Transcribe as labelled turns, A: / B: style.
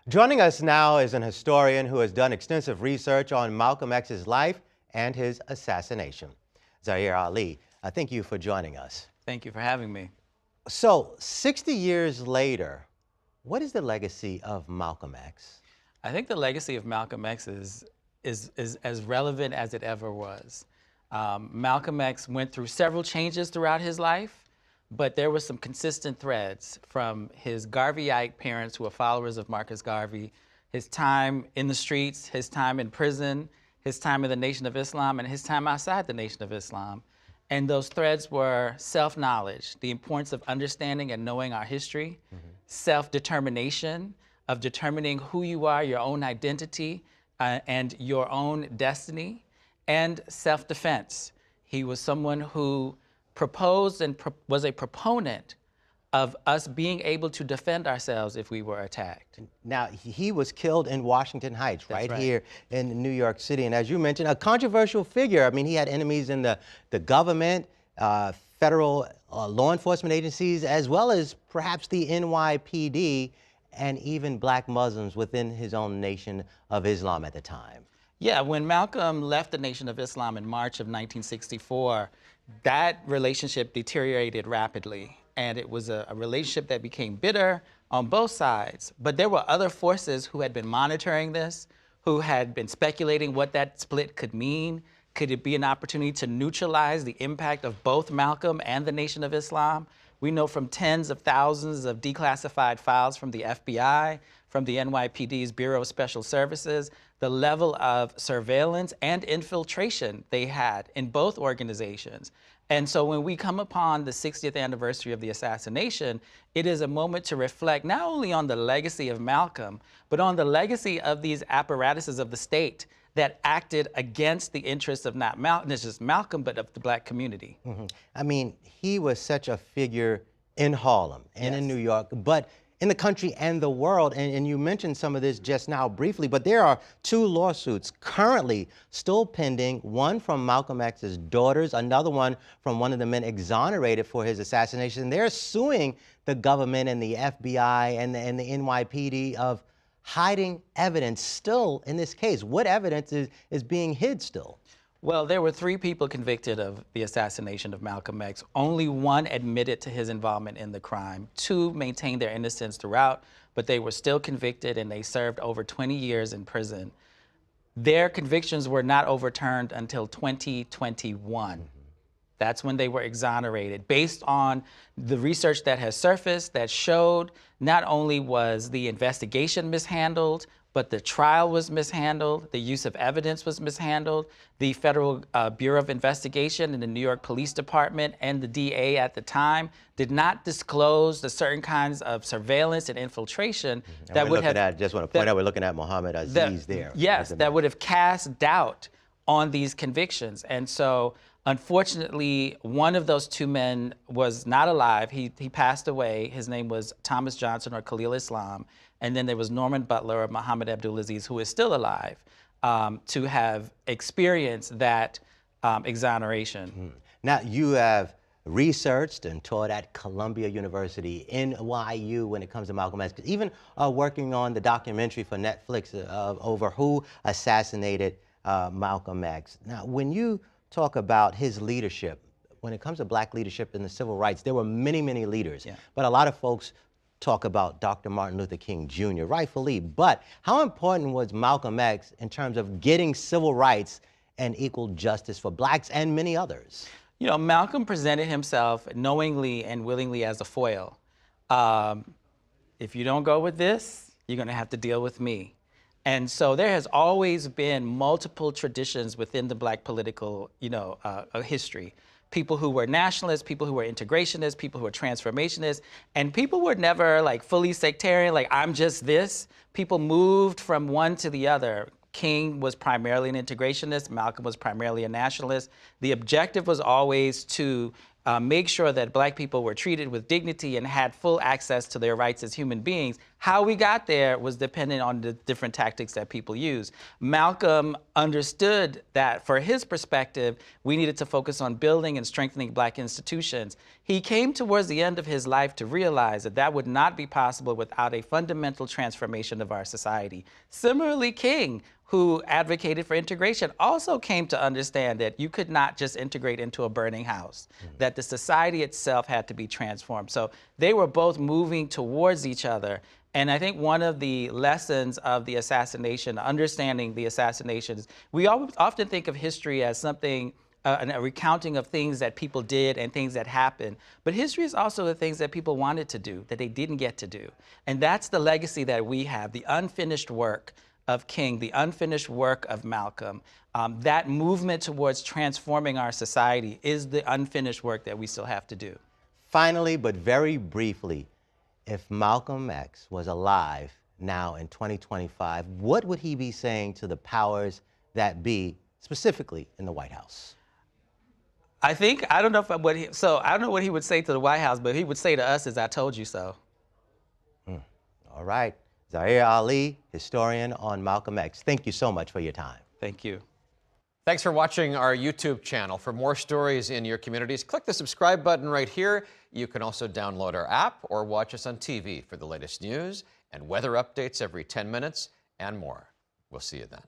A: Joining us now is an historian who has done extensive research on Malcolm X's life and his assassination. Zaheer Ali, thank you for joining us.
B: Thank you for having me.
A: So, 60 years later, what is the legacy of Malcolm X?
B: I think the legacy of Malcolm X is as relevant as it ever was. Malcolm X went through several changes throughout his life, but there were some consistent threads from his Garveyite parents who were followers of Marcus Garvey, his time in the streets, his time in prison, his time in the Nation of Islam, and his time outside the Nation of Islam. And those threads were self-knowledge, the importance of understanding and knowing our history, self-determination, of determining who you are, your own identity, and your own destiny, and self-defense. He was someone who proposed and was a proponent of us being able to defend ourselves if we were attacked.
A: Now, he was killed in Washington Heights, right here in New York City. And as you mentioned, a controversial figure. I mean, he had enemies in the government, federal law enforcement agencies, as well as perhaps the NYPD, and even black Muslims within his own Nation of Islam at the time.
B: Yeah, when Malcolm left the Nation of Islam in March of 1964, that relationship deteriorated rapidly. And it was a relationship that became bitter on both sides. But there were other forces who had been monitoring this, who had been speculating what that split could mean. Could it be an opportunity to neutralize the impact of both Malcolm and the Nation of Islam? We know from tens of thousands of declassified files from the FBI, from the NYPD's Bureau of Special Services, the level of surveillance and infiltration they had in both organizations. And so when we come upon the 60th anniversary of the assassination, it is a moment to reflect not only on the legacy of Malcolm, but on the legacy of these apparatuses of the state that acted against the interests of not just Malcolm, but of the black community.
A: I mean, he was such a figure in Harlem and in New York, but in the country and the world. And you mentioned some of this just now briefly, but there are two lawsuits currently still pending, one from Malcolm X's daughters, another one from one of the men exonerated for his assassination. They're suing the government and the FBI and the NYPD of hiding evidence still in this case. What evidence is being hid still?
B: Well, there were 3 people convicted of the assassination of Malcolm X. Only 1 admitted to his involvement in the crime. 2 maintained their innocence throughout, but they were still convicted and they served over 20 years in prison. Their convictions were not overturned until 2021. That's when they were exonerated, based on the research that has surfaced that showed not only was the investigation mishandled, but the trial was mishandled, the use of evidence was mishandled. The Federal Bureau of Investigation and the New York Police Department and the DA at the time did not disclose the certain kinds of surveillance and infiltration that would have—
A: just want to point out, we're looking at Muhammad Aziz there.
B: Yes, that would have cast doubt on these convictions. And so, unfortunately, one of those 2 men was not alive. He passed away. His name was Thomas Johnson, or Khalil Islam. And then there was Norman Butler, or Muhammad Abdulaziz, who is still alive, to have experienced that exoneration.
A: Now, you have researched and taught at Columbia University, NYU, when it comes to Malcolm X, even working on the documentary for Netflix over who assassinated Malcolm X. Now, when you talk about his leadership, when it comes to black leadership in the civil rights, there were many, many leaders. But a lot of folks talk about Dr. Martin Luther King Jr., rightfully. But how important was Malcolm X in terms of getting civil rights and equal justice for blacks and many others?
B: You know, Malcolm presented himself knowingly and willingly as a foil. If you don't go with this, you're going to have to deal with me. And so there has always been multiple traditions within the black political, history. People who were nationalists, people who were integrationists, people who were transformationists, and people were never like fully sectarian, like I'm just this. People moved from one to the other. King was primarily an integrationist, Malcolm was primarily a nationalist. The objective was always to make sure that black people were treated with dignity and had full access to their rights as human beings. How we got there was dependent on the different tactics that people use. Malcolm understood that for his perspective, we needed to focus on building and strengthening black institutions. He came towards the end of his life to realize that that would not be possible without a fundamental transformation of our society. Similarly, King, who advocated for integration, also came to understand that you could not just integrate into a burning house, that the society itself had to be transformed. So they were both moving towards each other. And I think one of the lessons of the assassination, understanding the assassinations, we often think of history as something, a recounting of things that people did and things that happened. But history is also the things that people wanted to do, that they didn't get to do. And that's the legacy that we have, the unfinished work of King, the unfinished work of Malcolm. That movement towards transforming our society is the unfinished work that we still have to do.
A: Finally, but very briefly, if Malcolm X was alive now in 2025, what would he be saying to the powers that be, specifically in the White House?
B: I don't know what he would say to the White House, but he would say to us is, "I told you so."
A: All right. Zaheer Ali, historian on Malcolm X. Thank you so much for your time.
B: Thank you.
C: Thanks for watching our YouTube channel. For more stories in your communities, click the subscribe button right here. You can also download our app or watch us on TV for the latest news and weather updates every 10 minutes and more. We'll see you then.